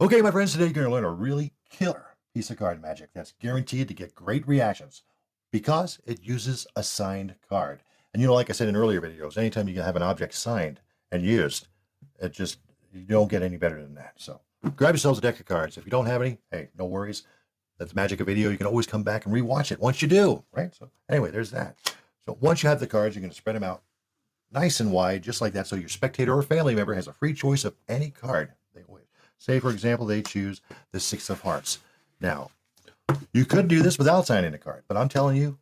Okay, my friends, today you're going to learn a really killer piece of card magic that's guaranteed to get great reactions because it uses a signed card. And like I said in earlier videos, anytime you can have an object signed and used, you don't get any better than that. So grab yourselves a deck of cards. If you don't have any, hey, no worries. That's the magic of video. You can always come back and rewatch it once you do, right? So anyway, there's that. So once you have the cards, you're going to spread them out nice and wide, just like that. So your spectator or family member has a free choice of any card they wish. Say, for example, they choose the Six of Hearts. Now, you could do this without signing the card, but I'm telling you,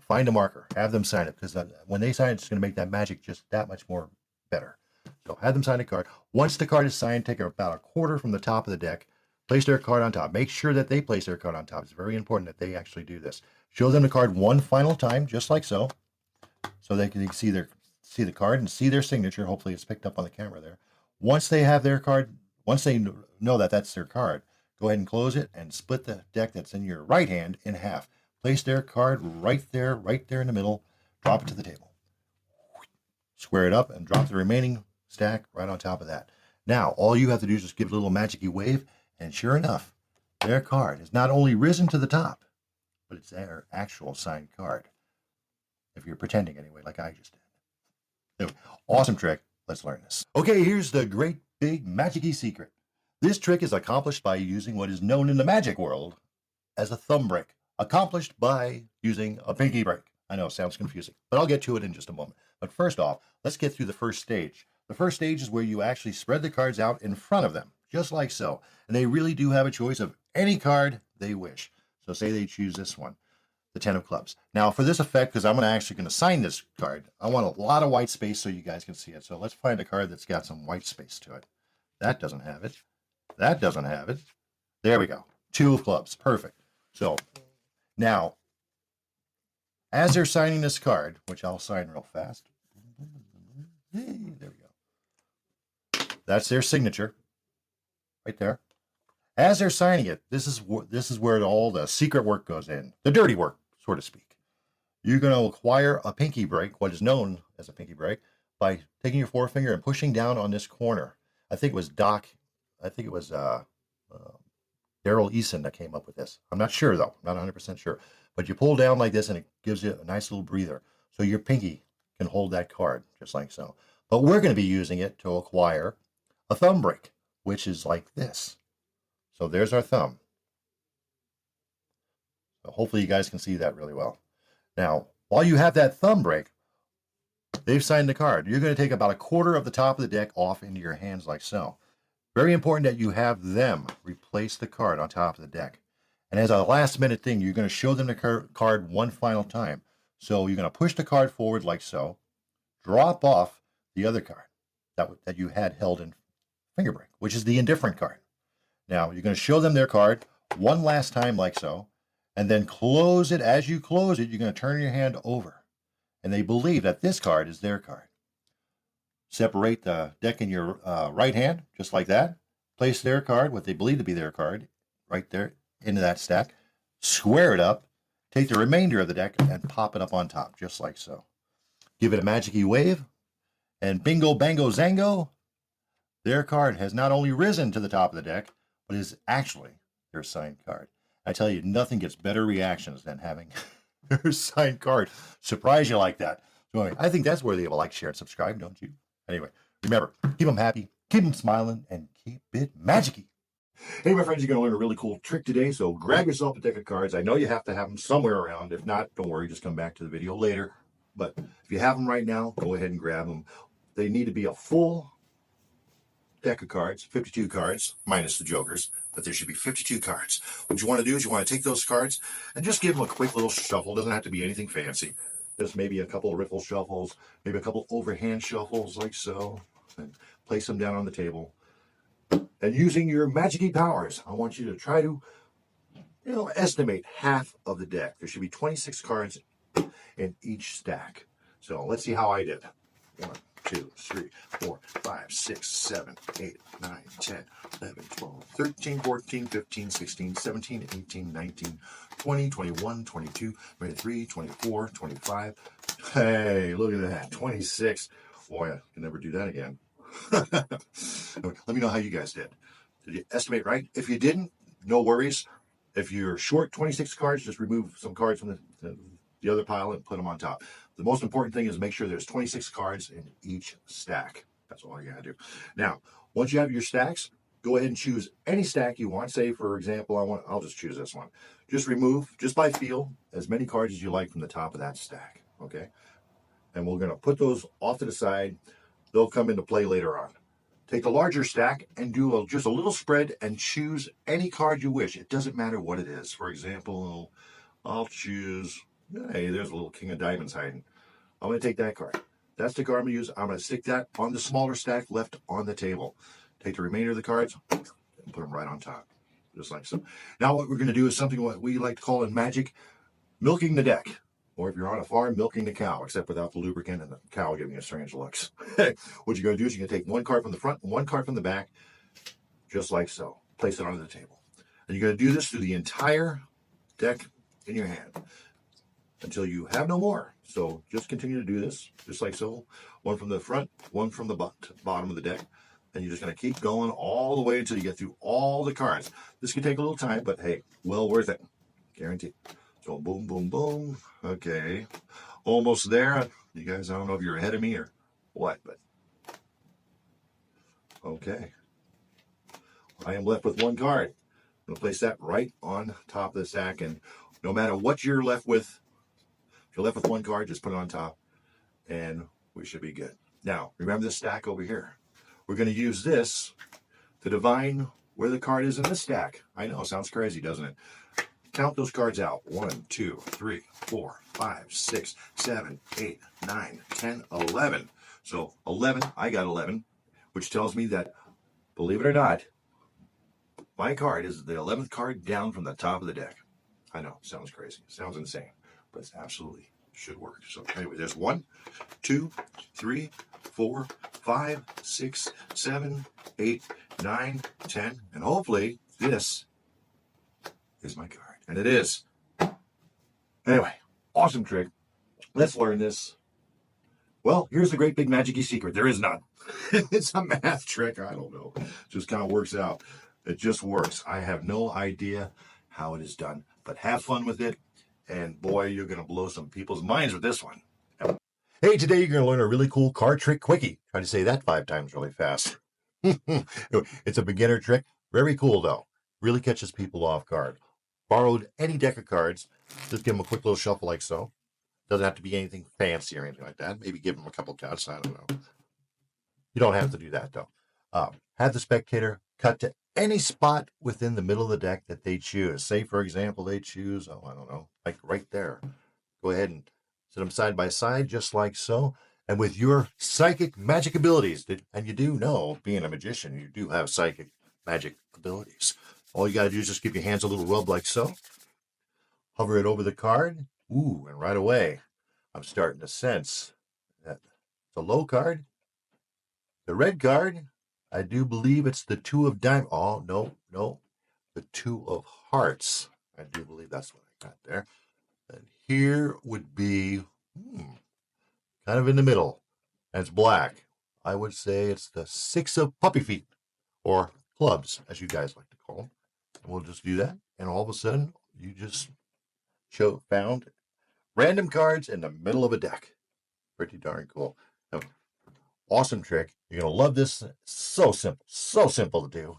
find a marker, have them sign it, because when they sign it, it's going to make that magic just that much more better. So have them sign a card. Once the card is signed, take about a quarter from the top of the deck, place their card on top. Make sure that they place their card on top. It's very important that they actually do this. Show them the card one final time, just like so they can see the card and see their signature. Hopefully it's picked up on the camera there. Once they have their card, once they know that that's their card, go ahead and close it and split the deck that's in your right hand in half. Place their card right there in the middle. Drop it to the table. Square it up and drop the remaining stack right on top of that. Now, all you have to do is just give it a little magic-y wave, and sure enough, their card has not only risen to the top, but it's their actual signed card. If you're pretending anyway, like I just did. Anyway, awesome trick. Let's learn this. Okay, here's the great big magic-y secret. This trick is accomplished by using what is known in the magic world as a thumb break, accomplished by using a pinky break. I know it sounds confusing, but I'll get to it in just a moment. But first off, let's get through the first stage. The first stage is where you actually spread the cards out in front of them, just like so. And they really do have a choice of any card they wish. So say they choose this one, the 10 of clubs. Now for this effect, because I'm actually going to sign this card, I want a lot of white space so you guys can see it. So let's find a card that's got some white space to it. That doesn't have it. That doesn't have it. There we go. 2 of clubs. Perfect. So now, as they're signing this card, which I'll sign real fast. Hey, there we go. That's their signature right there. As they're signing it, this is where all the secret work goes in, the dirty work, so to speak. You're going to acquire a pinky break, what is known as a pinky break, by taking your forefinger and pushing down on this corner. I think it was Daryl Eason that came up with this. I'm not sure though, not 100% sure. But you pull down like this and it gives you a nice little breather. So your pinky can hold that card just like so. But we're going to be using it to acquire a thumb break, which is like this. So there's our thumb. So hopefully you guys can see that really well. Now, while you have that thumb break, they've signed the card. You're going to take about a quarter of the top of the deck off into your hands like so. Very important that you have them replace the card on top of the deck. And as a last minute thing, you're going to show them the card one final time. So you're going to push the card forward like so, drop off the other card that you had held in finger break, which is the indifferent card. Now you're going to show them their card one last time like so, and then close it. As you close it, you're going to turn your hand over. And they believe that this card is their card. Separate the deck in your right hand, just like that. Place their card, what they believe to be their card, right there into that stack. Square it up. Take the remainder of the deck and pop it up on top, just like so. Give it a magic-y wave, and bingo, bango, zango, their card has not only risen to the top of the deck, but is actually their signed card. I tell you, nothing gets better reactions than having their signed card surprise you like that. So anyway, I think that's worthy of a like, share, and subscribe, don't you? Anyway, remember, keep them happy, keep them smiling, and keep it magic-y. Hey, my friends, you're going to learn a really cool trick today, so grab yourself a deck of cards. I know you have to have them somewhere around. If not, don't worry, just come back to the video later. But if you have them right now, go ahead and grab them. They need to be a full deck of cards, 52 cards, minus the jokers, but there should be 52 cards. What you want to do is you want to take those cards and just give them a quick little shuffle. It doesn't have to be anything fancy. Just maybe a couple of riffle shuffles, maybe a couple overhand shuffles like so, and place them down on the table. And using your magic-y powers, I want you to try to, estimate half of the deck. There should be 26 cards in each stack. So let's see how I did. 1, 2, 3, 4, 5, 6, 7, 8, 9, 10, 11, 12, 13, 14, 15, 16, 17, 18, 19, 20, 21, 22, 23, 24, 25. Hey, look at that, 26. Boy, I can never do that again. Let me know how you guys did. Did you estimate right? If you didn't, no worries. If you're short 26 cards, just remove some cards from the other pile and put them on top. The most important thing is make sure there's 26 cards in each stack. That's all you gotta do. Now, once you have your stacks, go ahead and choose any stack you want. Say, for example, I'll just choose this one. Just remove, just by feel, as many cards as you like from the top of that stack. Okay, and we're gonna put those off to the side. They'll come into play later on. Take the larger stack and do just a little spread and choose any card you wish. It doesn't matter what it is. For example, I'll choose, hey, there's a little King of Diamonds hiding. I'm going to take that card. That's the card I'm going to use. I'm going to stick that on the smaller stack left on the table. Take the remainder of the cards and put them right on top, just like so. Now what we're going to do is something what we like to call in Magic, milking the deck. Or if you're on a farm, milking the cow, except without the lubricant and the cow giving you strange looks. What you're going to do is you're going to take one card from the front and one card from the back, just like so. Place it onto the table. And you're going to do this through the entire deck in your hand until you have no more. So just continue to do this, just like so. One from the front, one from the bottom of the deck. And you're just going to keep going all the way until you get through all the cards. This can take a little time, but hey, well worth it. Guaranteed. So boom, boom, boom. Okay. Almost there. You guys, I don't know if you're ahead of me or what, but okay. I am left with one card. I'm going to place that right on top of the stack, and no matter what you're left with, if you're left with one card, just put it on top, and we should be good. Now, remember this stack over here. We're going to use this to divine where the card is in the stack. I know, sounds crazy, doesn't it? Count those cards out. 1, 2, 3, 4, 5, 6, 7, 8, 9, 10, 11. So 11, I got 11, which tells me that, believe it or not, my card is the 11th card down from the top of the deck. I know, sounds crazy, sounds insane, but it absolutely should work. So anyway, there's 1, 2, 3, 4, 5, 6, 7, 8, 9, 10, and hopefully this is my card. And it is. Anyway, awesome trick. Let's learn this. Well, here's the great big magic-y secret. There is none. It's a math trick. I don't know. It just kind of works out. It just works. I have no idea how it is done, but have fun with it. And boy, you're going to blow some people's minds with this one. Hey, today you're going to learn a really cool card trick quickie. Try to say that 5 times really fast. It's a beginner trick. Very cool, though. Really catches people off guard. Borrowed any deck of cards. Just give them a quick little shuffle like so. Doesn't have to be anything fancy or anything like that. Maybe give them a couple cuts. I don't know. You don't have to do that, though. Have the spectator cut to any spot within the middle of the deck that they choose. Say, for example, they choose, I don't know, like right there. Go ahead and set them side by side, just like so. And with your psychic magic abilities, and you do know, being a magician, you do have psychic magic abilities. All you got to do is just give your hands a little rub like so. Hover it over the card. Ooh, and right away, I'm starting to sense that it's a low card. The red card, I do believe it's the 2 of diamonds. Oh, no. The 2 of hearts. I do believe that's what I got there. And here would be kind of in the middle. And it's black. I would say it's the 6 of puppy feet. Or clubs, as you guys like to call them. And we'll just do that. And all of a sudden, you just found random cards in the middle of a deck. Pretty darn cool. Now, awesome trick. You're going to love this. So simple to do.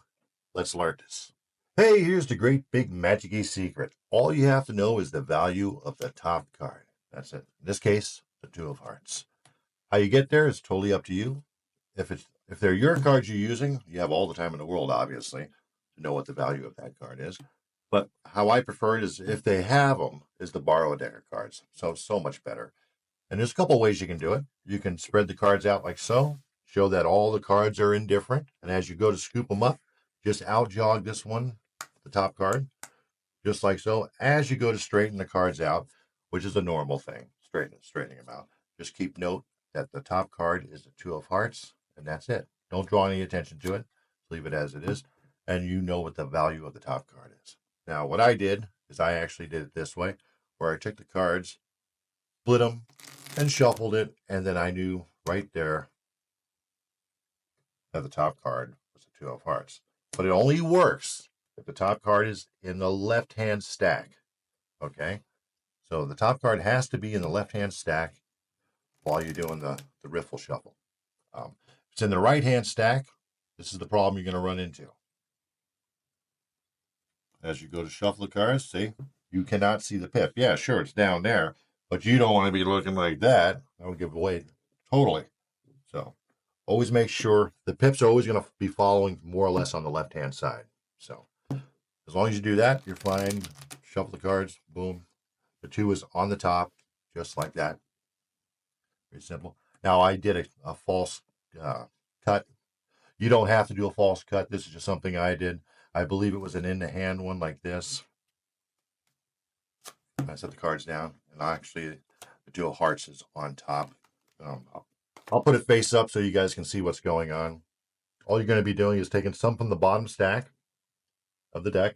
Let's learn this. Hey, here's the great big magic-y secret. All you have to know is the value of the top card. That's it. In this case, the 2 of hearts. How you get there is totally up to you. If they're your cards you're using, you have all the time in the world, obviously, to know what the value of that card is. But how I prefer it is if they have them, is to borrow a deck of cards. So much better. And there's a couple ways you can do it. You can spread the cards out like so, show that all the cards are indifferent. And as you go to scoop them up, just out jog this one, the top card, just like so. As you go to straighten the cards out, which is a normal thing, straightening them out, just keep note that the top card is the 2 of hearts, and that's it. Don't draw any attention to it. Leave it as it is, and you know what the value of the top card is. Now, what I did is I actually did it this way, where I took the cards, split them, and shuffled it, and then I knew right there that the top card was the 2 of hearts. but it only works if the top card is in the left-hand stack. Okay, so the top card has to be in the left-hand stack while you're doing the riffle shuffle. If it's in the right-hand stack, this is the problem you're going to run into. As you go to shuffle the cards, see, you cannot see the pip. Yeah, sure, it's down there, but you don't want to be looking like that. That would give away totally. So always make sure the pips are always going to be following more or less on the left-hand side. So as long as you do that, you're fine. Shuffle the cards, boom. The 2 is on the top, just like that. Very simple. Now I did a false cut. You don't have to do a false cut. This is just something I did. I believe it was an in-the-hand one like this. I set the cards down, and actually the 2 of hearts is on top. I'll put it face up so you guys can see what's going on. All you're going to be doing is taking some from the bottom stack of the deck,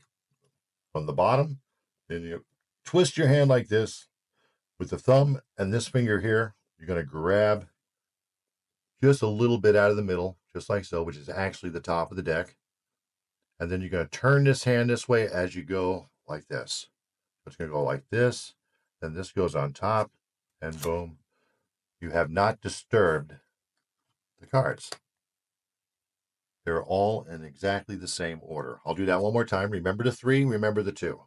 from the bottom, then you twist your hand like this with the thumb and this finger here. You're going to grab just a little bit out of the middle, just like so, which is actually the top of the deck. And then you're going to turn this hand this way as you go like this. It's going to go like this, then this goes on top, and boom, you have not disturbed the cards. They're all in exactly the same order. I'll do that one more time. Remember the 3, remember the 2.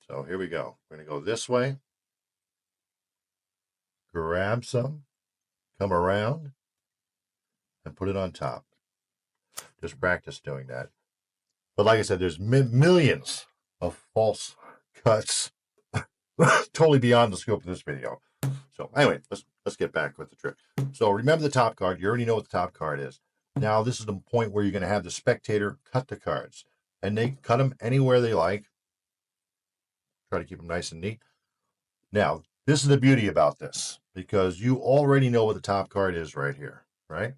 So here we go. We're going to go this way, grab some, come around, and put it on top. Just practice doing that. But like I said, there's millions of false cuts totally beyond the scope of this video. So anyway, let's get back with the trick. So remember the top card. You already know what the top card is. Now this is the point where you're going to have the spectator cut the cards. And they cut them anywhere they like. Try to keep them nice and neat. Now, this is the beauty about this, because you already know what the top card is right here, right?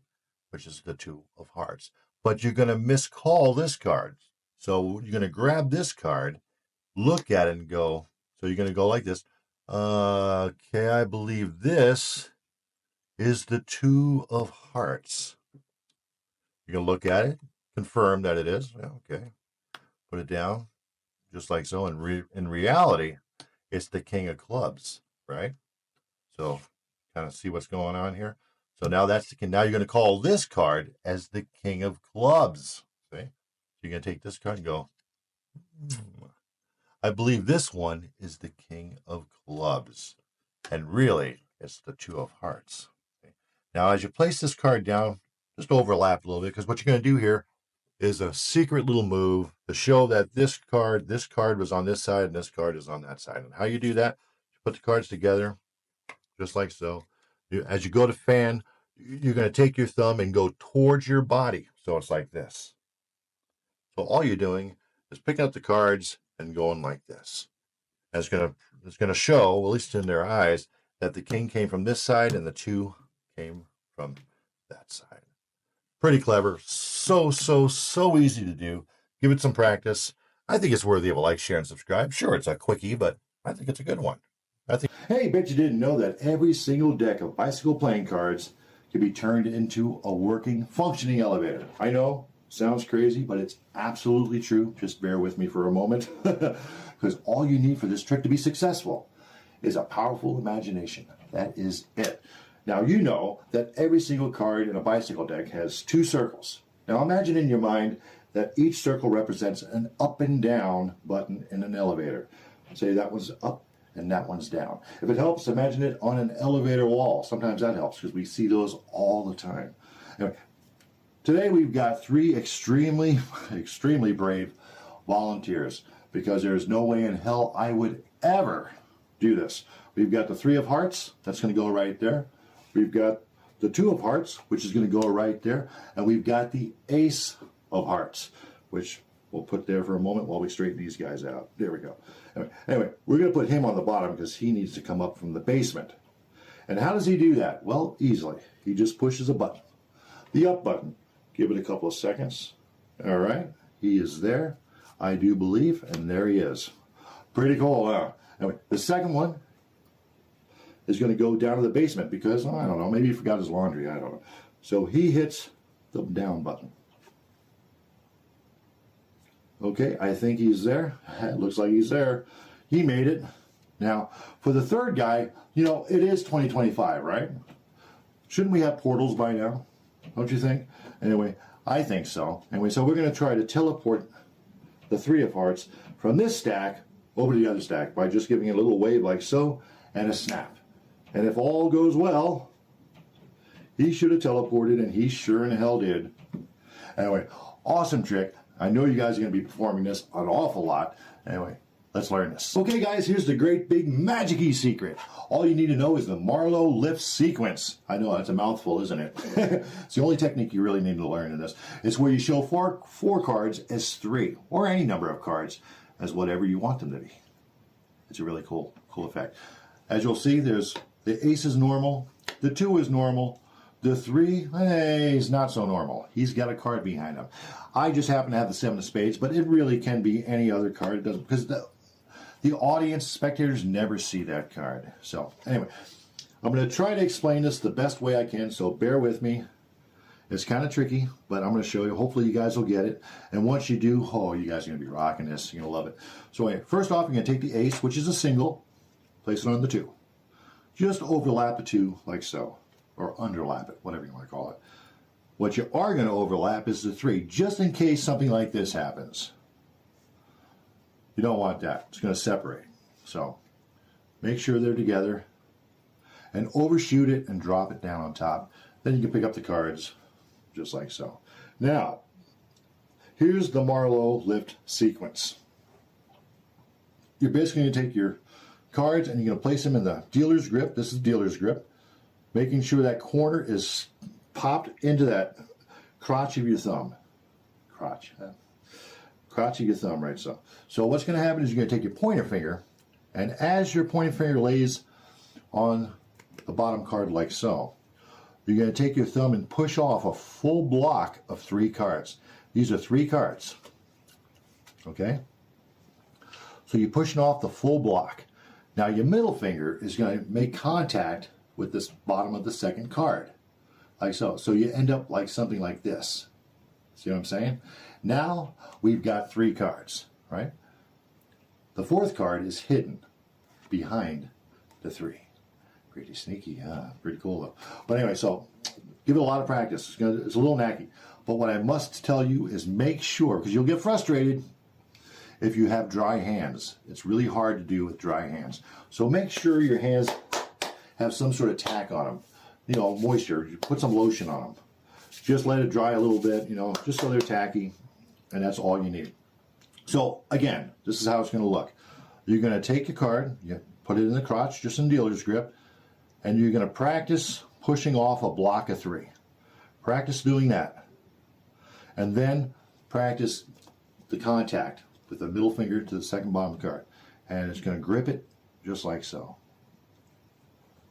Which is the 2 of hearts. But you're going to miscall this card. So you're going to grab this card, look at it and go, so you're going to go like this. Okay, I believe this is the 2 of hearts. You're going to look at it, confirm that it is. Yeah, okay. Put it down, just like so. In reality, it's the King of clubs, right? So kind of see what's going on here. So now that's the king. Now you're going to call this card as the King of clubs. See? So you're going to take this card and go, I believe this one is the King of clubs. And really, it's the 2 of hearts. Okay. Now, as you place this card down, just overlap a little bit, because what you're going to do here is a secret little move to show that this card was on this side and this card is on that side. And how you do that, you put the cards together, just like so. As you go to fan, you're going to take your thumb and go towards your body. So it's like this. So all you're doing is picking up the cards and going like this. And it's going to show, at least in their eyes, that the king came from this side and the 2 came from that side. Pretty clever. So easy to do. Give it some practice. I think it's worthy of a like, share, and subscribe. Sure, it's a quickie, but I think it's a good one. Hey, bet you didn't know that every single deck of bicycle playing cards can be turned into a working, functioning elevator. I know, sounds crazy, but it's absolutely true. Just bear with me for a moment, because all you need for this trick to be successful is a powerful imagination. That is it. Now, you know that every single card in a bicycle deck has 2 circles. Now, imagine in your mind that each circle represents an up and down button in an elevator. Say that one's up and that one's down. If it helps, imagine it on an elevator wall. Sometimes that helps because we see those all the time. Anyway, today we've got 3 extremely brave volunteers, because there's no way in hell I would ever do this. We've got the 3 of hearts, that's going to go right there. We've got the 2 of hearts, which is going to go right there. And we've got the ace of hearts, which we'll put there for a moment while we straighten these guys out. There we go. Anyway, we're going to put him on the bottom because he needs to come up from the basement. And how does he do that? Well, easily. He just pushes a button. The up button. Give it a couple of seconds. All right. He is there, I do believe, and there he is. Pretty cool, huh? Anyway, the second one is going to go down to the basement because, I don't know, maybe he forgot his laundry, I don't know. So he hits the down button. Okay, I think he's there. It looks like he's there. He made it. Now, for the third guy, you know, it is 2025, right? Shouldn't we have portals by now? Don't you think? Anyway, I think so. Anyway, so we're going to try to teleport the 3 of hearts from this stack over to the other stack by just giving it a little wave like so and a snap. And if all goes well, he should have teleported, and he sure in hell did. Anyway, awesome trick. I know you guys are going to be performing this an awful lot. Anyway, let's learn this. Okay, guys, here's the great big magic-y secret. All you need to know is the Marlowe lift sequence. I know that's a mouthful, isn't it? It's the only technique you really need to learn in this. It's where you show four cards as 3, or any number of cards as whatever you want them to be. It's a really cool effect. As you'll see, there's the ace is normal, the 2 is normal, the 3, hey, he's not so normal. He's got a card behind him. I just happen to have the 7 of spades, but it really can be any other card. It doesn't, because the audience, spectators never see that card. So anyway, I'm going to try to explain this the best way I can, so bear with me. It's kind of tricky, but I'm going to show you. Hopefully you guys will get it. And once you do, oh, you guys are going to be rocking this. You're going to love it. So anyway, first off, you're going to take the ace, which is a single, place it on the 2. Just overlap the 2 like so, or underlap it, whatever you want to call it. What you are going to overlap is the 3, just in case something like this happens. You don't want that. It's going to separate. So make sure they're together and overshoot it and drop it down on top. Then you can pick up the cards just like so. Now, here's the Marlowe lift sequence. You're basically going to take your cards and you're going to place them in the dealer's grip. This is dealer's grip. Making sure that corner is popped into that crotch of your thumb. Crotch of your thumb, right so. So what's going to happen is you're going to take your pointer finger, and as your pointer finger lays on the bottom card like so, you're going to take your thumb and push off a full block of 3 cards. These are 3 cards. Okay? So you're pushing off the full block. Now your middle finger is going to make contact with this bottom of the second card. Like so. So you end up like something like this. See what I'm saying? Now we've got 3 cards, right? The 4th card is hidden behind the 3. Pretty sneaky, huh? Pretty cool though. But anyway, so give it a lot of practice. It's a little knacky. But what I must tell you is make sure, because you'll get frustrated if you have dry hands. It's really hard to do with dry hands. So make sure your hands have some sort of tack on them. You know, moisture. You put some lotion on them. Just let it dry a little bit, you know, just so they're tacky. And that's all you need. So again, this is how it's going to look. You're going to take your card, you put it in the crotch, just in dealer's grip, and you're going to practice pushing off a block of 3. Practice doing that. And then practice the contact with the middle finger to the second bottom card. And it's going to grip it just like so.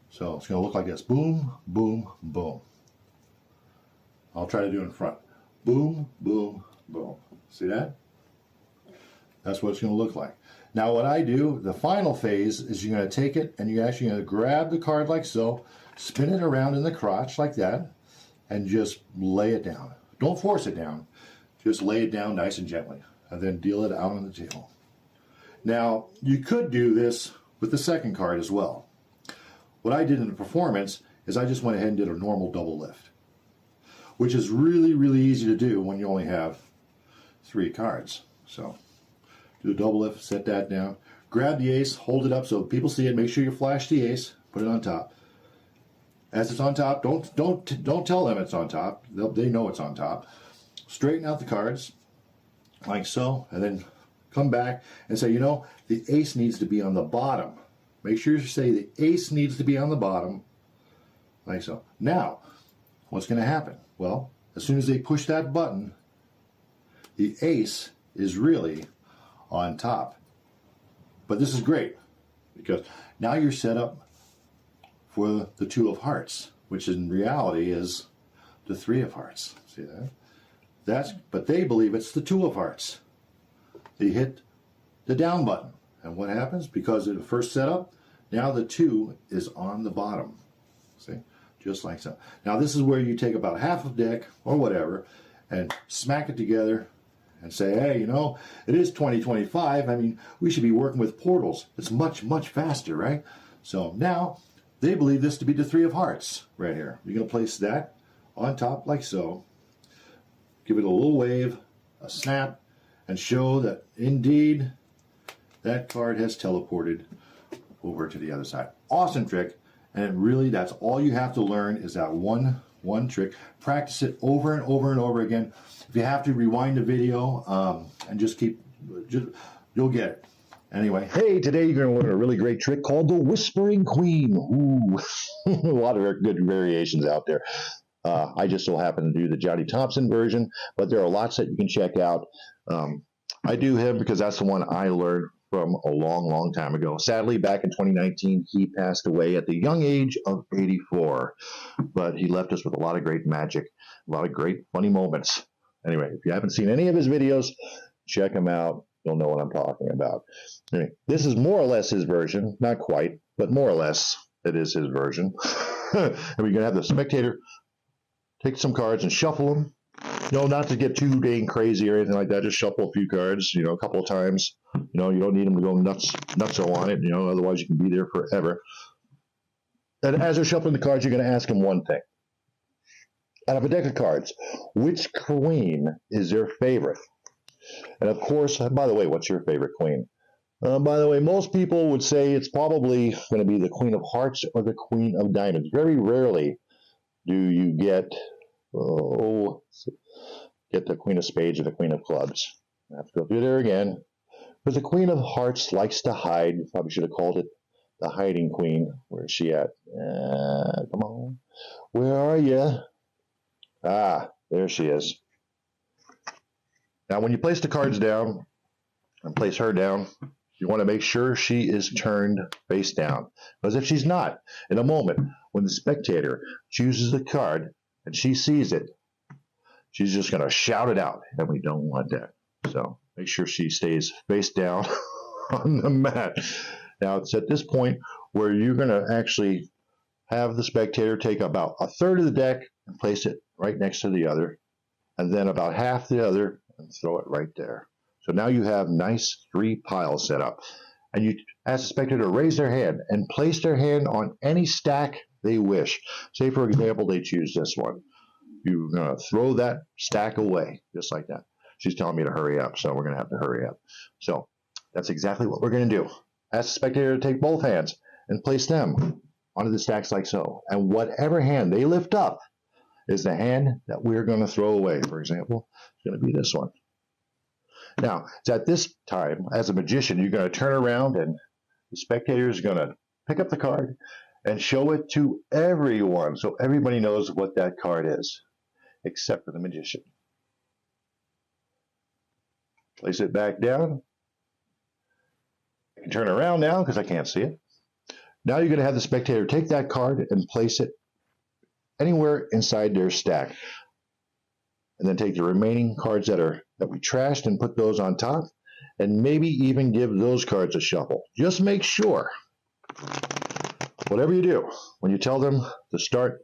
So it's going to look like this. Boom, boom, boom. I'll try to do it in front. Boom, boom, boom. See that? That's what it's going to look like. Now what I do, the final phase, is you're going to take it and you're actually going to grab the card like so, spin it around in the crotch like that, and just lay it down. Don't force it down. Just lay it down nice and gently, and then deal it out on the table. Now, you could do this with the second card as well. What I did in the performance is I just went ahead and did a normal double lift, which is really, really easy to do when you only have 3 cards. So do a double lift, set that down, grab the ace, hold it up so people see it, make sure you flash the ace, put it on top. As it's on top, don't tell them it's on top. They know it's on top. Straighten out the cards like so, and then come back and say, you know, the ace needs to be on the bottom. Make sure you say the ace needs to be on the bottom, like so. Now, what's going to happen? Well, as soon as they push that button, the ace is really on top. But this is great, because now you're set up for the 2 of hearts, which in reality is the 3 of hearts. See that? But they believe it's the 2 of hearts. They hit the down button. And what happens? Because of the first setup, now the 2 is on the bottom. See? Just like so. Now this is where you take about half of deck, or whatever, and smack it together, and say, hey, you know, it is 2025. I mean, we should be working with portals. It's much, much faster, right? So now they believe this to be the three of hearts right here. You're going to place that on top like so. Give it a little wave, a snap, and show that indeed that card has teleported over to the other side. Awesome trick. And really, that's all you have to learn is that one trick. Practice it over and over and over again. If you have to, rewind the video and just you'll get it. Anyway. Hey, today you're going to learn a really great trick called the Whispering Queen. Ooh, a lot of good variations out there. I just so happen to do the Johnny Thompson version, but there are lots that you can check out. I do him because that's the one I learned from a long, long time ago. Sadly, back in 2019, he passed away at the young age of 84. But he left us with a lot of great magic, a lot of great funny moments. Anyway, if you haven't seen any of his videos, check him out. You'll know what I'm talking about. Anyway, this is more or less his version. Not quite, but more or less it is his version. And we're going to have the spectator take some cards and shuffle them. You know, not to get too dang crazy or anything like that. Just shuffle a few cards, you know, a couple of times. You know, you don't need them to go nutso on it, you know, otherwise you can be there forever. And as they're shuffling the cards, you're going to ask them one thing. Out of a deck of cards, which queen is their favorite? And of course, by the way, what's your favorite queen? By the way, most people would say it's probably going to be the Queen of Hearts or the Queen of Diamonds. Very rarely do you get the Queen of Spades or the Queen of Clubs. I have to go through there again. But the Queen of Hearts likes to hide. Probably should have called it the Hiding Queen. Where is she at? Come on. Where are you? Ah, there she is. Now, when you place the cards down and place her down, you want to make sure she is turned face down. Because if she's not, in a moment, when the spectator chooses the card and she sees it, she's just going to shout it out, and we don't want that. So make sure she stays face down on the mat. Now, it's at this point where you're going to actually have the spectator take about a third of the deck and place it right next to the other, and then about half the other and throw it right there. So now you have nice three piles set up. And you ask the spectator to raise their hand and place their hand on any stack they wish. Say, for example, they choose this one. You're going to throw that stack away, just like that. She's telling me to hurry up, so we're going to have to hurry up. So that's exactly what we're going to do. Ask the spectator to take both hands and place them onto the stacks like so. And whatever hand they lift up is the hand that we're going to throw away. For example, it's going to be this one. Now, it's at this time, as a magician, you're going to turn around and the spectator is going to pick up the card and show it to everyone so everybody knows what that card is, except for the magician. Place it back down. I can turn around now because I can't see it. Now you're going to have the spectator take that card and place it anywhere inside their stack. And then take the remaining cards that we trashed and put those on top, and maybe even give those cards a shuffle. Just make sure, whatever you do, when you tell them to start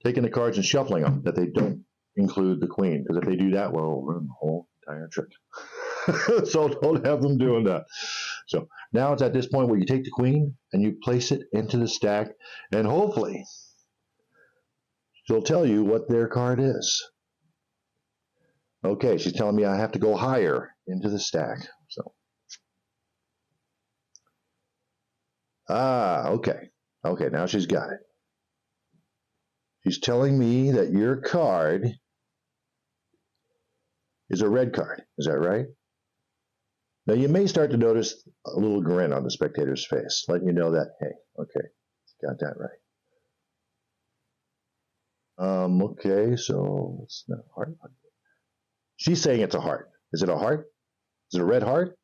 taking the cards and shuffling them, that they don't include the queen, because if they do that, well, we'll ruin the whole entire trick. So don't have them doing that. So now it's at this point where you take the queen and you place it into the stack, and hopefully she'll tell you what their card is. Okay, she's telling me I have to go higher into the stack. So, okay. Okay, now she's got it. She's telling me that your card is a red card. Is that right? Now, you may start to notice a little grin on the spectator's face, letting you know that, hey, okay, got that right. Okay, so it's not hard. She's saying it's a heart. Is it a heart? Is it a red heart?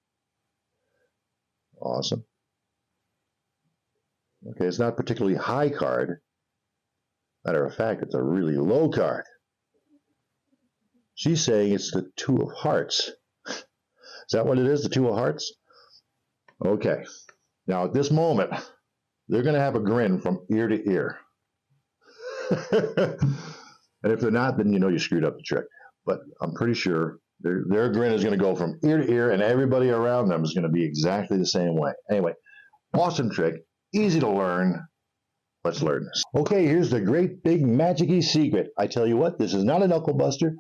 Awesome. Okay, it's not a particularly high card. Matter of fact, it's a really low card. She's saying it's the Two of Hearts. Is that what it is, the Two of Hearts? Okay. Now, at this moment, they're going to have a grin from ear to ear. And if they're not, then you know you screwed up the trick. But I'm pretty sure Their grin is going to go from ear to ear, and everybody around them is going to be exactly the same way. Anyway, awesome trick, easy to learn. Let's learn this. Okay, here's the great big magic-y secret. I tell you what, this is not a knuckle buster.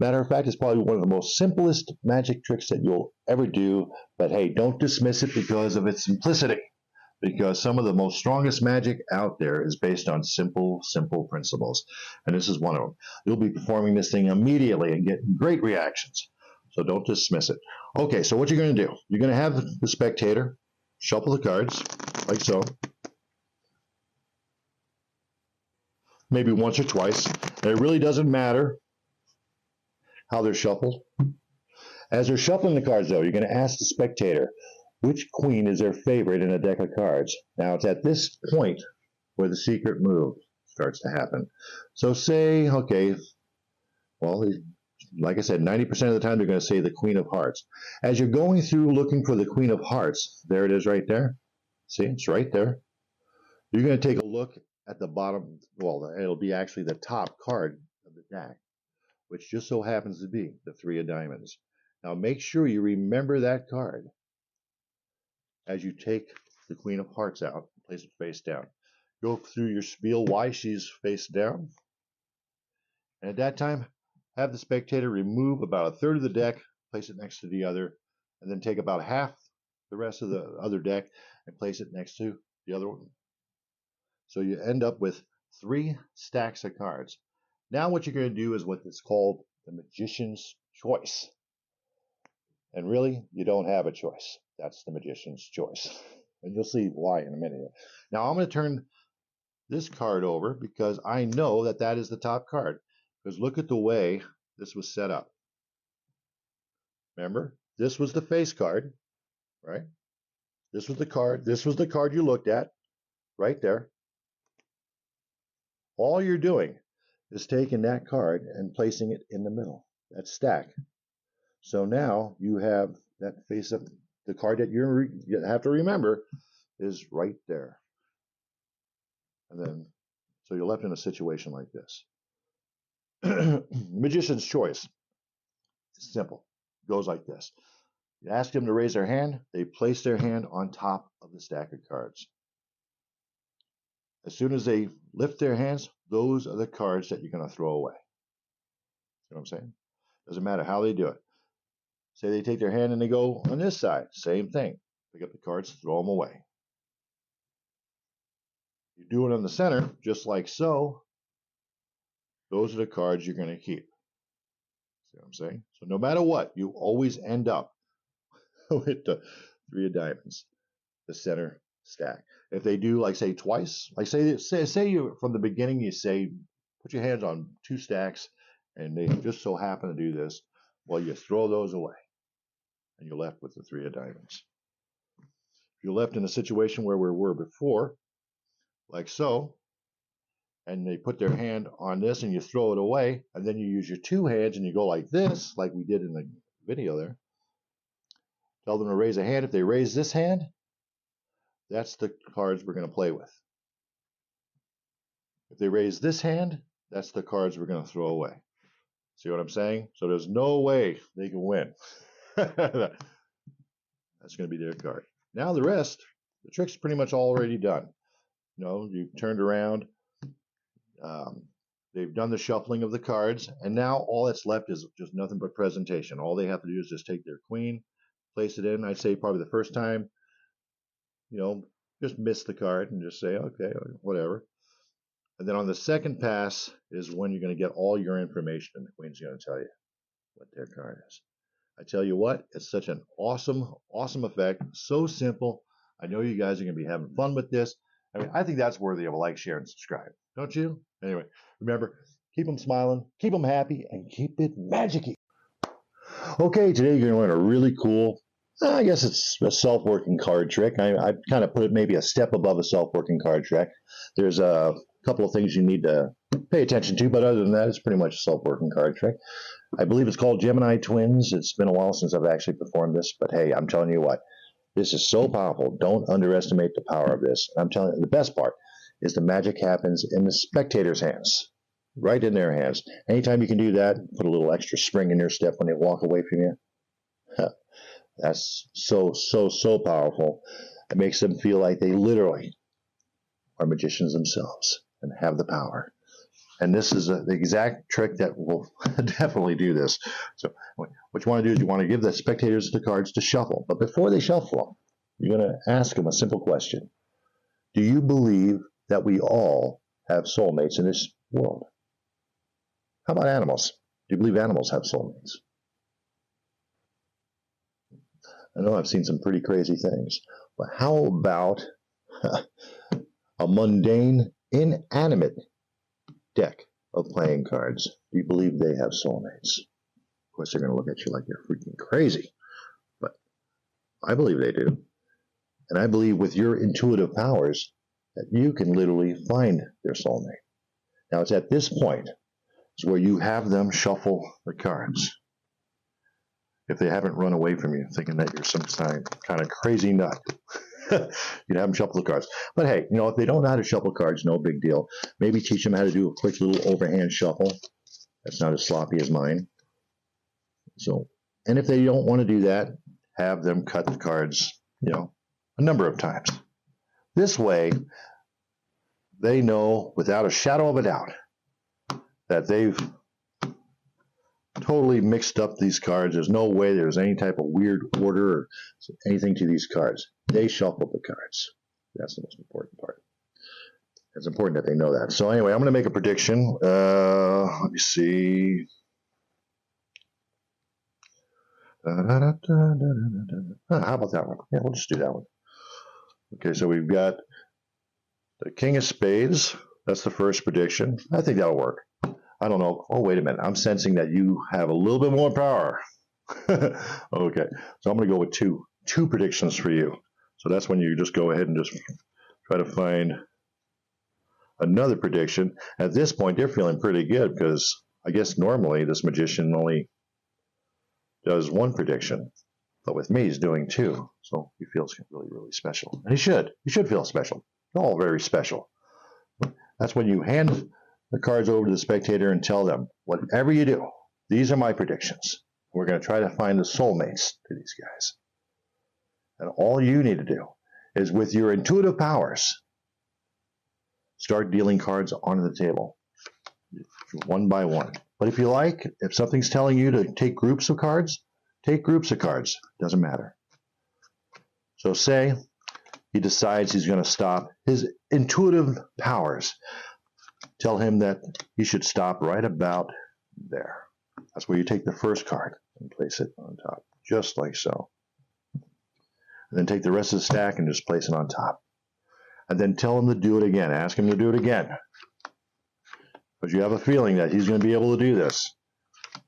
Matter of fact, it's probably one of the most simplest magic tricks that you'll ever do. But hey, don't dismiss it because of its simplicity. Because some of the most strongest magic out there is based on simple principles. And this is one of them. You'll be performing this thing immediately and get great reactions. So don't dismiss it. Okay, so what you're going to do, you're going to have the spectator shuffle the cards, like so. Maybe once or twice. And it really doesn't matter how they're shuffled. As they're shuffling the cards, though, you're going to ask the spectator, which queen is their favorite in a deck of cards? Now, it's at this point where the secret move starts to happen. So say, okay, well, like I said, 90% of the time they're going to say the Queen of Hearts. As you're going through looking for the Queen of Hearts, there it is right there. See, it's right there. You're going to take a look at the bottom, well, it'll be actually the top card of the deck, which just so happens to be the 3 of diamonds. Now, make sure you remember that card as you take the Queen of Hearts out, place it face down. Go through your spiel why she's face down. And at that time, have the spectator remove about a third of the deck, place it next to the other, and then take about half the rest of the other deck and place it next to the other one. So you end up with 3 stacks of cards. Now what you're going to do is what is called the magician's choice. And really, you don't have a choice. That's the magician's choice. And you'll see why in a minute. Now I'm going to turn this card over because I know that that is the top card. Because look at the way this was set up. Remember, this was the face card, right? This was the card. This was the card you looked at right there. All you're doing is taking that card and placing it in the middle, that stack. So now you have that face up. The card that you have to remember is right there. And then, so you're left in a situation like this. Magician's choice. It's simple. It goes like this. You ask them to raise their hand. They place their hand on top of the stack of cards. As soon as they lift their hands, those are the cards that you're going to throw away. See what I'm saying? Doesn't matter how they do it. Say they take their hand and they go on this side. Same thing. Pick up the cards, throw them away. You do it on the center, just like so. Those are the cards you're going to keep. See what I'm saying? So no matter what, you always end up with the 3 of diamonds, the center stack. If they do, like say twice, like say you from the beginning you say put your hands on 2 stacks, and they just so happen to do this, well, you throw those away, and you're left with the 3 of diamonds. If you're left in a situation where we were before, like so, and they put their hand on this and you throw it away, and then you use your 2 hands and you go like this, like we did in the video there. Tell them to raise a hand. If they raise this hand, that's the cards we're going to play with. If they raise this hand, that's the cards we're going to throw away. See what I'm saying? So there's no way they can win. That's going to be their card. Now the rest, the trick's pretty much already done. You know, you've turned around. They've done the shuffling of the cards, and now all that's left is just nothing but presentation. All they have to do is just take their queen, place it in. I'd say probably the first time, you know, just miss the card and just say, okay, whatever. And then on the second pass is when you're going to get all your information, and the queen's going to tell you what their card is. I tell you what, it's such an awesome effect. So simple. I know you guys are going to be having fun with this. I mean, I think that's worthy of a like, share, and subscribe. Don't you? Anyway, remember, keep them smiling, keep them happy, and keep it magic-y. Okay, today you're going to learn a really cool, I guess it's a self-working card trick. I kind of put it maybe a step above a self-working card trick. There's a couple of things you need to pay attention to, but other than that, it's pretty much a self-working card trick. I believe it's called Gemini Twins. It's been a while since I've actually performed this, but hey, I'm telling you what, this is so powerful. Don't underestimate the power of this. I'm telling you, the best part is the magic happens in the spectator's hands. right in their hands. Anytime you can do that, put a little extra spring in their step when they walk away from you. That's so powerful. It makes them feel like they literally are magicians themselves and have the power. And this is the exact trick that will definitely do this. So what you want to do is you want to give the spectators the cards to shuffle. But before they shuffle them, you're going to ask them a simple question. Do you believe that we all have soulmates in this world? How about animals? Do you believe animals have soulmates? I know I've seen some pretty crazy things, but how about a mundane, inanimate deck of playing cards? Do you believe they have soulmates? Of course, they're going to look at you like you're freaking crazy, but I believe they do. And I believe with your intuitive powers that you can literally find their soulmate. Now, it's at this point where you have them shuffle the cards. If they haven't run away from you thinking that you're some kind of crazy nut, you'd have them shuffle the cards. But hey, if they don't know how to shuffle cards, no big deal. Maybe teach them how to do a quick little overhand shuffle. That's not as sloppy as mine. And if they don't want to do that, have them cut the cards, a number of times. This way, they know without a shadow of a doubt that they've totally mixed up these cards. There's no way there's any type of weird order or anything to these cards. They shuffled the cards. That's the most important part. It's important that they know that. So anyway, I'm going to make a prediction. Let me see. How about that one? Yeah, we'll just do that one. Okay, so we've got the King of Spades. That's the first prediction. I think that'll work. I don't know. Oh, wait a minute. I'm sensing that you have a little bit more power. Okay, so I'm going to go with two predictions for you. So that's when you just go ahead and just try to find another prediction. At this point, they're feeling pretty good because I guess normally this magician only does one prediction. But with me, he's doing two. So he feels really, really special. And he should. He should feel special. They're all very special. That's when you hand the cards over to the spectator and tell them, whatever you do, these are my predictions. We're going to try to find the soulmates to these guys. And all you need to do is, with your intuitive powers, start dealing cards onto the table, one by one. But if you like, if something's telling you to take groups of cards, take groups of cards. Doesn't matter. So say he decides he's going to stop. His intuitive powers tell him that he should stop right about there. That's where you take the first card and place it on top, just like so. And then take the rest of the stack and just place it on top. And then tell him to do it again. Ask him to do it again. Because you have a feeling that he's going to be able to do this.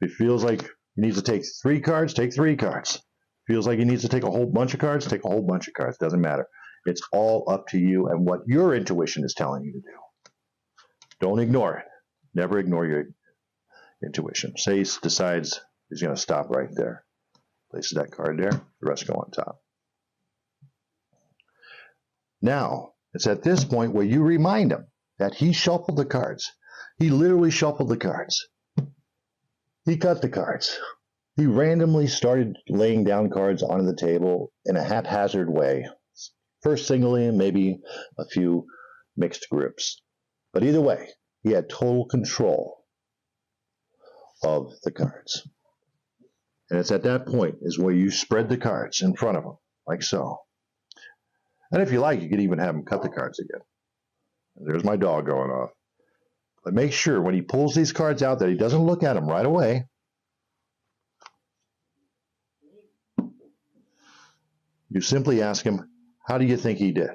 If he feels like he needs to take 3 cards, take 3 cards. Feels like he needs to take a whole bunch of cards, take a whole bunch of cards. Doesn't matter. It's all up to you and what your intuition is telling you to do. Don't ignore it. Never ignore your intuition. Say he decides he's going to stop right there. Places that card there. The rest go on top. Now, it's at this point where you remind him that he shuffled the cards. He literally shuffled the cards. He cut the cards. He randomly started laying down cards onto the table in a haphazard way. First singly, and maybe a few mixed groups. But either way, he had total control of the cards. And it's at that point is where you spread the cards in front of him, like so. And if you like, you could even have him cut the cards again. There's my dog going off. But make sure when he pulls these cards out that he doesn't look at them right away. You simply ask him, how do you think he did?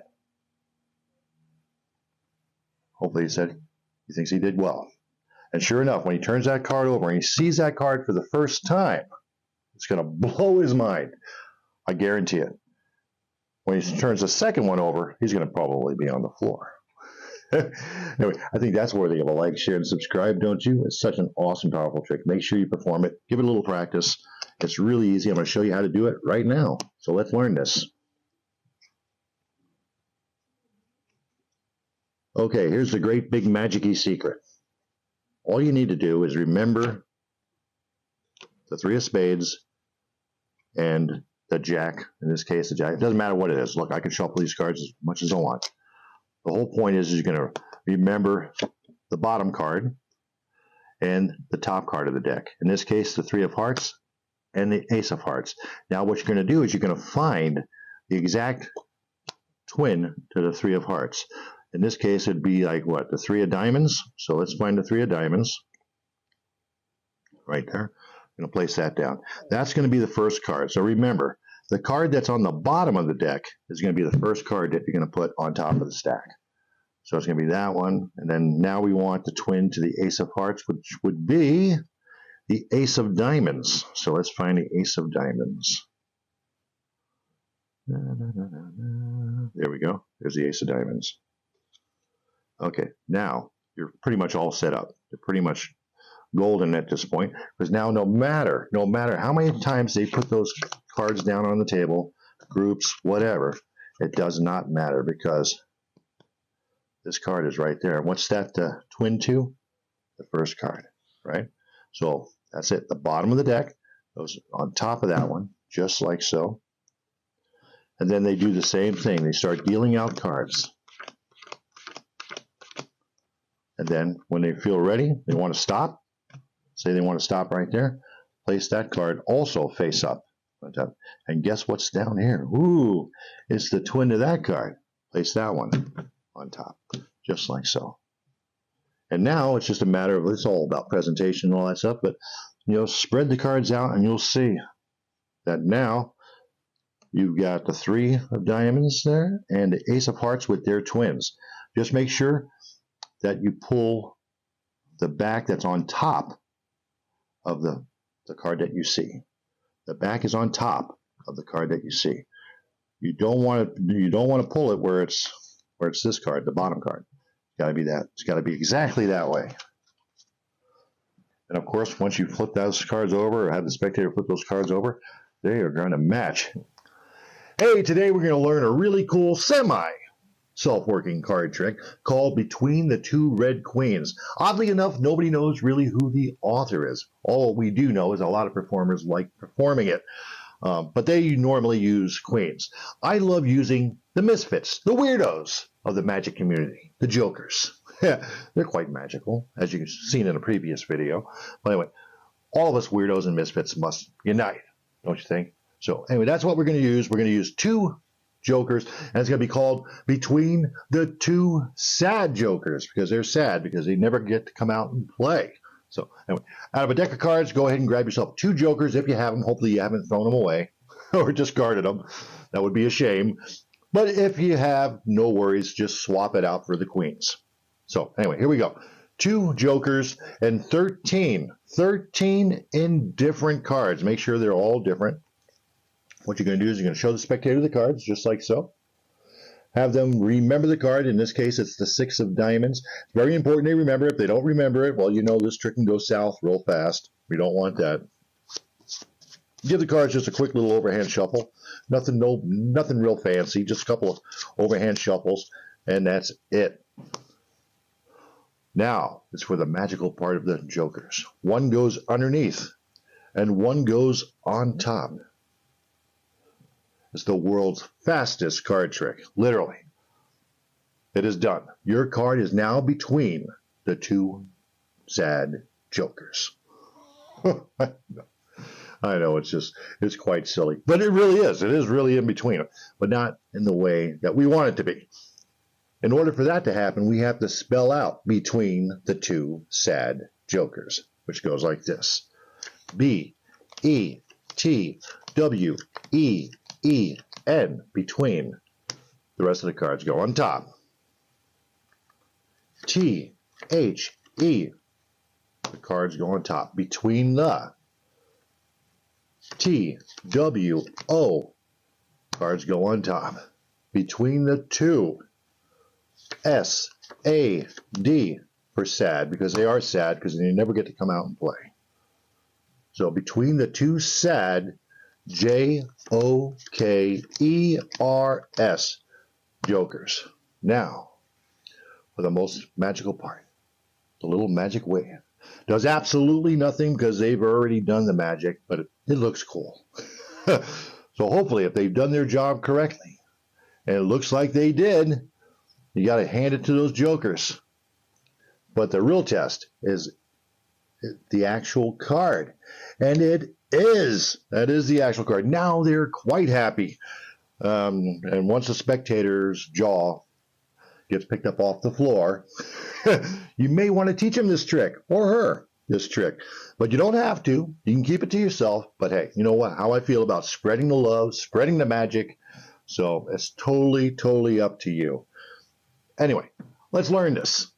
Hopefully he said he thinks he did well. And sure enough, when he turns that card over and he sees that card for the first time, it's going to blow his mind. I guarantee it. When he turns the second one over, he's going to probably be on the floor. Anyway, I think that's worthy of a like, share, and subscribe, don't you? It's such an awesome, powerful trick. Make sure you perform it. Give it a little practice. It's really easy. I'm going to show you how to do it right now. So let's learn this. Okay, here's the great big magic-y secret. all you need to do is remember the 3 of spades and the jack. In this case, the jack. It doesn't matter what it is. Look, I can shuffle these cards as much as I want. The whole point is you're going to remember the bottom card and the top card of the deck. In this case, the 3 of hearts and the ace of hearts. Now what you're going to do is you're going to find the exact twin to the 3 of hearts. In this case, it'd be like what? The 3 of diamonds. So let's find the 3 of diamonds. Right there. I'm going to place that down. That's going to be the first card. So remember, the card that's on the bottom of the deck is going to be the first card that you're going to put on top of the stack. So it's going to be that one. And then now we want the twin to the ace of hearts, which would be the ace of diamonds. So let's find the ace of diamonds. There we go. There's the ace of diamonds. Okay, now you're pretty much all set up. You're pretty much golden at this point, because now no matter how many times they put those cards down on the table, groups, whatever, it does not matter, because this card is right there. What's that twin to? The first card, right? So that's it. The bottom of the deck goes on top of that one, just like so. And then they do the same thing. They start dealing out cards. And then when they feel ready, they want to stop. Say they want to stop right there. Place that card also face up on top. And guess what's down here? Ooh, it's the twin to that card. Place that one on top, just like so. And now it's just a matter of, it's all about presentation and all that stuff, but spread the cards out and you'll see that now you've got the 3 of diamonds there and the ace of hearts with their twins. Just make sure that you pull the back that's on top of the card that you see. The back is on top of the card that you see. You don't want to pull it where it's this card, the bottom card. It's got to be that. It's got to be exactly that way. And of course, once you flip those cards over, or have the spectator flip those cards over, they are going to match. Hey, today we're going to learn a really cool self-working card trick called Between the Two Red Queens. Oddly enough, nobody knows really who the author is. All we do know is a lot of performers like performing it, but they normally use queens. I love using the misfits, the weirdos of the magic community, the jokers. They're quite magical, as you've seen in a previous video. But anyway, all of us weirdos and misfits must unite, don't you think? So anyway, that's what we're going to use. We're going to use 2 jokers, and it's going to be called Between the Two Sad Jokers, because they're sad because they never get to come out and play. So anyway, out of a deck of cards, go ahead and grab yourself 2 jokers if you have them. Hopefully you haven't thrown them away or discarded them. That would be a shame. But if you have, no worries, just swap it out for the queens. So anyway, here we go. 2 jokers and 13 in different cards. Make sure they're all different. What you're going to do is you're going to show the spectator the cards, just like so. Have them remember the card. In this case, it's the 6 of diamonds. It's very important they remember it. If they don't remember it, well, this trick can go south real fast. We don't want that. Give the cards just a quick little overhand shuffle. Nothing real fancy. Just a couple of overhand shuffles, and that's it. Now, it's for the magical part of the jokers. One goes underneath, and one goes on top. It's the world's fastest card trick, literally. It is done. Your card is now between the 2 sad jokers. I know, it's quite silly, but it really is. It is really in between them, but not in the way that we want it to be. In order for that to happen, we have to spell out Between the Two Sad Jokers, which goes like this. B-E-T-W-E-E-N, between. The rest of the cards go on top. T-H-E, the cards go on top. Between the. T-W-O, cards go on top. Between the two. S-A-D for sad, because they are sad, because they never get to come out and play. So between the two sad, J-O-K-E-R-S, jokers. Now, for the most magical part, the little magic wave. Does absolutely nothing because they've already done the magic, but it looks cool. So hopefully if they've done their job correctly, and it looks like they did, you got to hand it to those jokers. But the real test is the actual card. And it is. That is the actual card. Now they're quite happy. And once the spectator's jaw gets picked up off the floor, you may want to teach him this trick, or her this trick. But you don't have to. You can keep it to yourself. But hey, you know what? How I feel about spreading the love, spreading the magic. So it's totally, totally up to you. Anyway, let's learn this.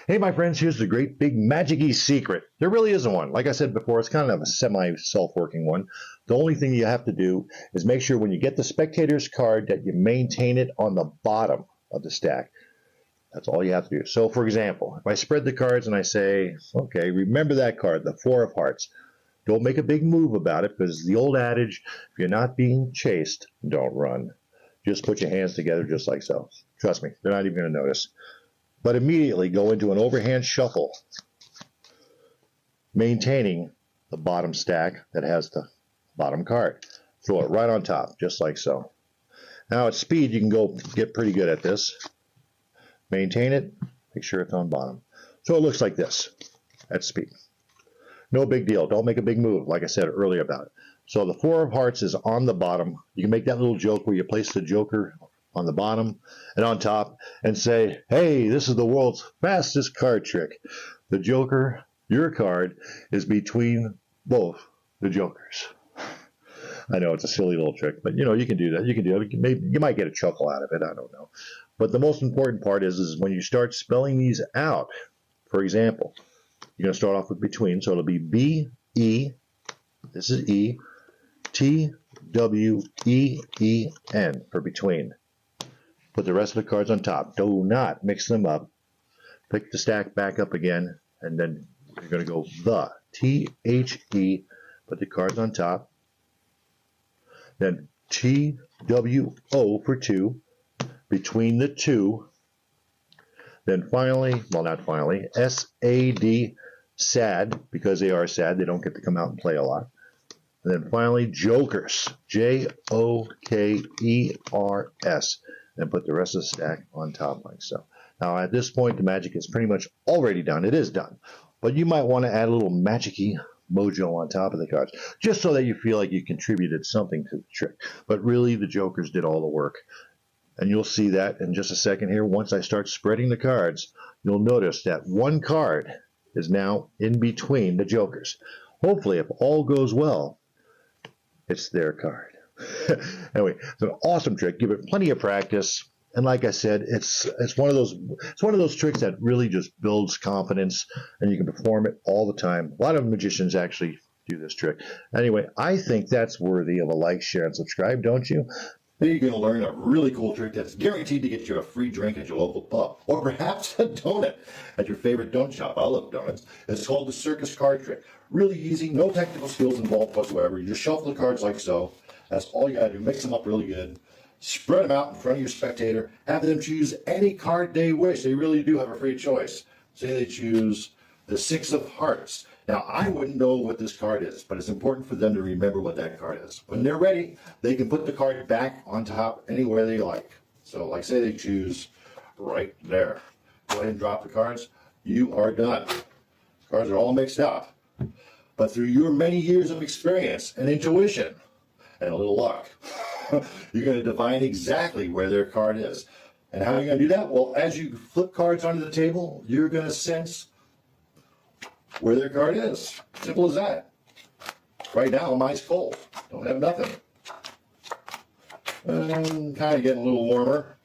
Hey, my friends, here's the great big magic-y secret. There really isn't one. Like I said before, it's kind of a semi-self-working one. The only thing you have to do is make sure when you get the spectator's card that you maintain it on the bottom of the stack. That's all you have to do. So, for example, if I spread the cards and I say, okay, remember that card, the 4 of hearts. Don't make a big move about it because the old adage, if you're not being chased, don't run. Just put your hands together just like so. Trust me, they're not even going to notice. But immediately go into an overhand shuffle, maintaining the bottom stack that has the bottom card. Throw it right on top, just like so. Now at speed, you can go get pretty good at this. Maintain it, make sure it's on bottom. So it looks like this at speed. No big deal. Don't make a big move, like I said earlier about it. So the 4 of hearts is on the bottom. You can make that little joke where you place the joker on the bottom and on top and say, hey, this is the world's fastest card trick. The joker, your card, is between both the jokers. I know it's a silly little trick, but you know, you can do that. You can do it. Maybe you might get a chuckle out of it. I don't know. But the most important part is when you start spelling these out. For example, you're going to start off with between. So it'll be B, E, this is E, T, W, E, E, N for between. Put the rest of the cards on top. Do not mix them up. Pick the stack back up again, and then you're going to go the, T-H-E, put the cards on top. Then T-W-O for 2, between the 2. Then finally, well, not finally, S-A-D, sad, because they are sad. They don't get to come out and play a lot. And then finally, jokers, J-O-K-E-R-S. And put the rest of the stack on top like so. Now at this point, the magic is pretty much already done. It is done. But you might want to add a little magic-y mojo on top of the cards, just so that you feel like you contributed something to the trick. But really, the jokers did all the work. And you'll see that in just a second here. Once I start spreading the cards, you'll notice that one card is now in between the jokers. Hopefully, if all goes well, it's their card. Anyway, it's an awesome trick. Give it plenty of practice, and like I said, it's one of those tricks that really just builds confidence, and you can perform it all the time. A lot of magicians actually do this trick. Anyway, I think that's worthy of a like, share, and subscribe, don't you? Then you're going to learn a really cool trick that's guaranteed to get you a free drink at your local pub, or perhaps a donut at your favorite donut shop. I love donuts. It's called the circus card trick. Really easy, no technical skills involved whatsoever. You just shuffle the cards like so. That's all you got to do. Mix them up really good. Spread them out in front of your spectator. Have them choose any card they wish. They really do have a free choice. Say they choose the 6 of hearts. Now, I wouldn't know what this card is, but it's important for them to remember what that card is. When they're ready, they can put the card back on top anywhere they like. So, like say they choose right there. Go ahead and drop the cards. You are done. Cards are all mixed up. But through your many years of experience and intuition, and a little luck, you're going to divine exactly where their card is. And how are you going to do that? Well, as you flip cards onto the table, you're going to sense where their card is. Simple as that. Right now, mine's cold. Don't have nothing. And kind of getting a little warmer.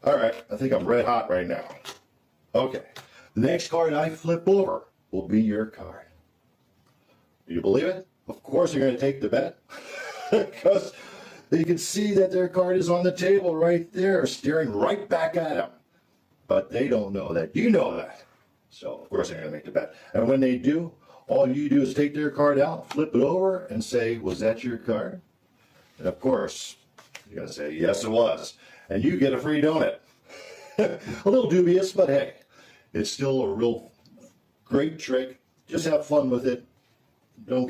All right, I think I'm red hot right now. Okay, the next card I flip over will be your card. Do you believe it? Of course you're going to take the bet. Because you can see that their card is on the table right there, staring right back at them. But they don't know that. You know that. So, of course, they're going to make the bet. And when they do, all you do is take their card out, flip it over, and say, was that your card? And, of course, you're going to say, yes, it was. And you get a free donut. A little dubious, but hey, it's still a real great trick. Just have fun with it. Don't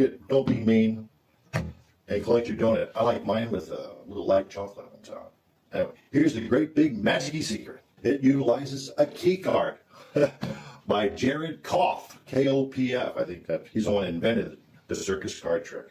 be mean. And collect your donut. I like mine with a little light chocolate on top. Anyway, here's the great big magic secret. It utilizes a key card by Jared Koff, K-O-P-F. I think that he's the one who invented the circus card trick.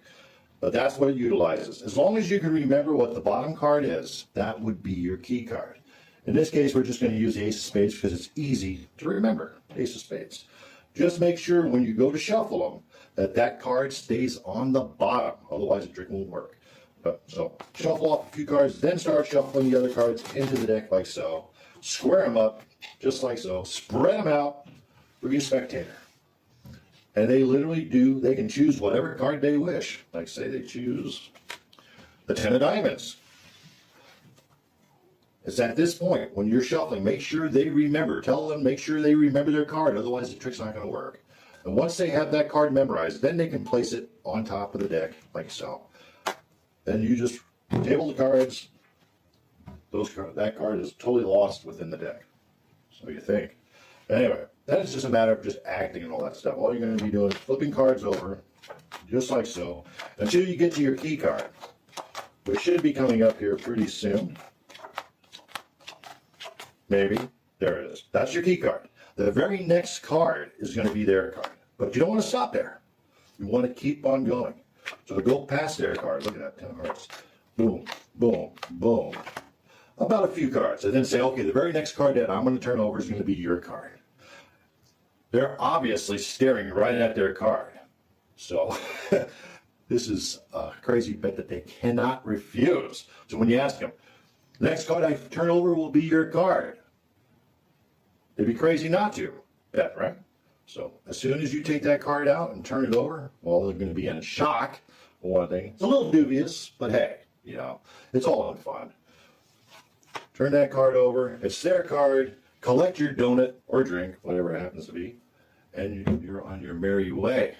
But that's what it utilizes. As long as you can remember what the bottom card is, that would be your key card. In this case, we're just going to use the Ace of Spades because it's easy to remember. Ace of Spades. Just make sure when you go to shuffle them that that card stays on the bottom. Otherwise, the trick won't work. So shuffle off a few cards, then start shuffling the other cards into the deck like so. Square them up just like so. Spread them out for your spectator. And they literally they can choose whatever card they wish. Like say they choose the 10 of diamonds. It's at this point, when you're shuffling, make sure they remember. Tell them, make sure they remember their card, otherwise the trick's not going to work. And once they have that card memorized, then they can place it on top of the deck, like so. Then you just table the cards. That card is totally lost within the deck. So you think. Anyway, then it's just a matter of just acting and all that stuff. All you're going to be doing is flipping cards over, just like so, until you get to your key card, which should be coming up here pretty soon. Maybe. There it is. That's your key card. The very next card is going to be their card. But you don't want to stop there. You want to keep on going. So go past their card. Look at that. 10 cards. Boom, boom, boom. About a few cards. And then say, okay, the very next card that I'm going to turn over is going to be your card. They're obviously staring right at their card. So this is a crazy bet that they cannot refuse. So when you ask them, the next card I turn over will be your card. It'd be crazy not to bet, right? So as soon as you take that card out and turn it over, well, they're going to be in shock for one thing. It's a little dubious, but hey, you know, it's all in fun. Turn that card over. It's their card. Collect your donut or drink, whatever it happens to be, and you're on your merry way.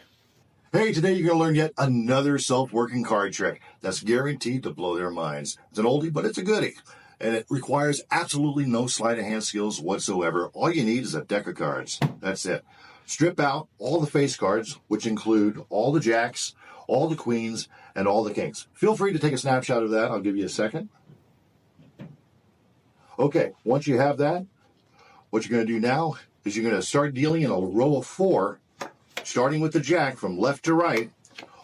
Hey, today you're going to learn yet another self-working card trick that's guaranteed to blow their minds. It's an oldie, but it's a goodie. And it requires absolutely no sleight-of-hand skills whatsoever. All you need is a deck of cards. That's it. Strip out all the face cards, which include all the jacks, all the queens, and all the kings. Feel free to take a snapshot of that. I'll give you a second. Okay, once you have that, what you're going to do now is you're going to start dealing in a row of 4, starting with the jack from left to right,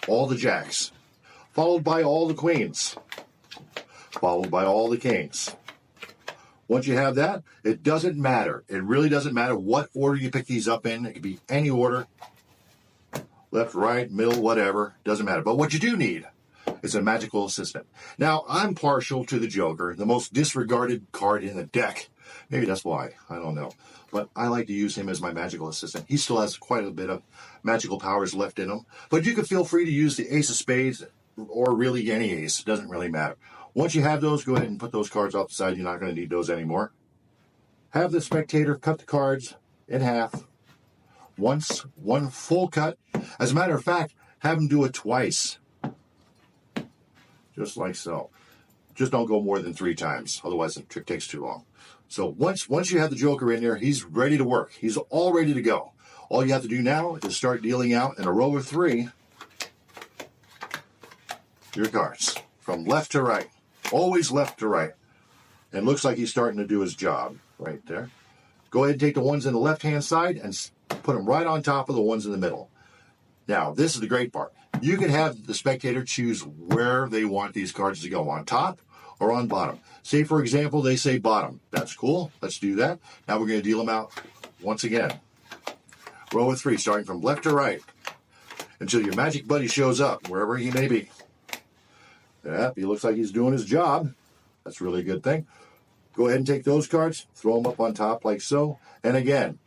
all the jacks, followed by all the queens, followed by all the kings. Once you have that, it doesn't matter. It really doesn't matter what order you pick these up in. It could be any order, left, right, middle, whatever. Doesn't matter. But what you do need is a magical assistant. Now, I'm partial to the Joker, the most disregarded card in the deck. Maybe that's why. I don't know. But I like to use him as my magical assistant. He still has quite a bit of magical powers left in him. But you can feel free to use the Ace of Spades or really any ace. It doesn't really matter. Once you have those, go ahead and put those cards off the side. You're not going to need those anymore. Have the spectator cut the cards in half. Once, one full cut. As a matter of fact, have him do it twice. Just like so. Just don't go more than 3 times. Otherwise, the trick takes too long. So once you have the Joker in there, he's ready to work. He's all ready to go. All you have to do now is start dealing out in a row of 3 your cards from left to right. Always left to right. And it looks like he's starting to do his job right there. Go ahead and take the ones in the left-hand side and put them right on top of the ones in the middle. Now, this is the great part. You can have the spectator choose where they want these cards to go, on top or on bottom. Say, for example, they say bottom. That's cool. Let's do that. Now we're going to deal them out once again. Row of 3, starting from left to right, until your magic buddy shows up, wherever he may be. Yeah, he looks like he's doing his job. That's really a good thing. Go ahead and take those cards, throw them up on top like so. And again,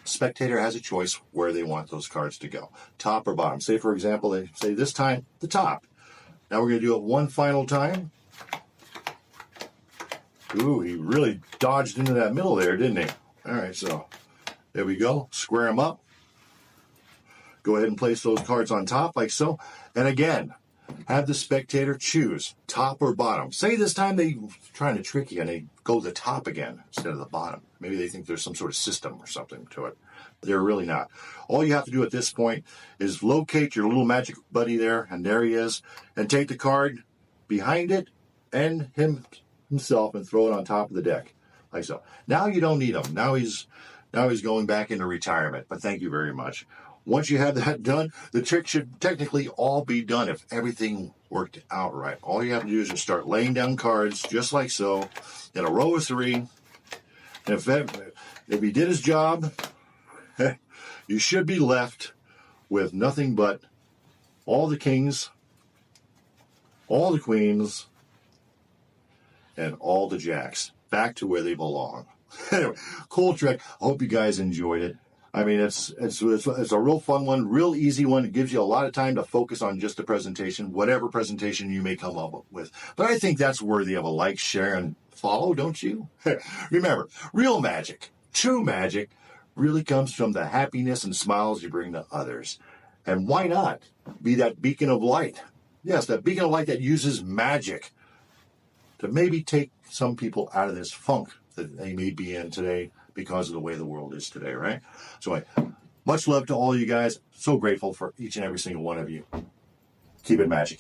spectator has a choice where they want those cards to go, top or bottom. Say, for example, they say this time, the top. Now we're going to do it one final time. Ooh, he really dodged into that middle there, didn't he? All right, so there we go. Square them up. Go ahead and place those cards on top like so. And again, have the spectator choose top or bottom. Say this time they're trying to trick you and they go to the top again instead of the bottom. Maybe they think there's some sort of system or something to it. They're really not. All you have to do at this point is locate your little magic buddy there, and there he is, and take the card behind it and himself and throw it on top of the deck, like so. Now you don't need him. Now he's going back into retirement, but thank you very much. Once you have that done, the trick should technically all be done if everything worked out right. All you have to do is just start laying down cards just like so in a row of 3. And if he did his job, you should be left with nothing but all the kings, all the queens, and all the jacks back to where they belong. Anyway, cool trick. I hope you guys enjoyed it. I mean, it's a real fun one, real easy one. It gives you a lot of time to focus on just the presentation, whatever presentation you may come up with. But I think that's worthy of a like, share, and follow, don't you? Remember, real magic, true magic, really comes from the happiness and smiles you bring to others. And why not be that beacon of light? Yes, that beacon of light that uses magic to maybe take some people out of this funk that they may be in today because of the way the world is today, right? So much love to all you guys. So grateful for each and every single one of you. Keep it magic.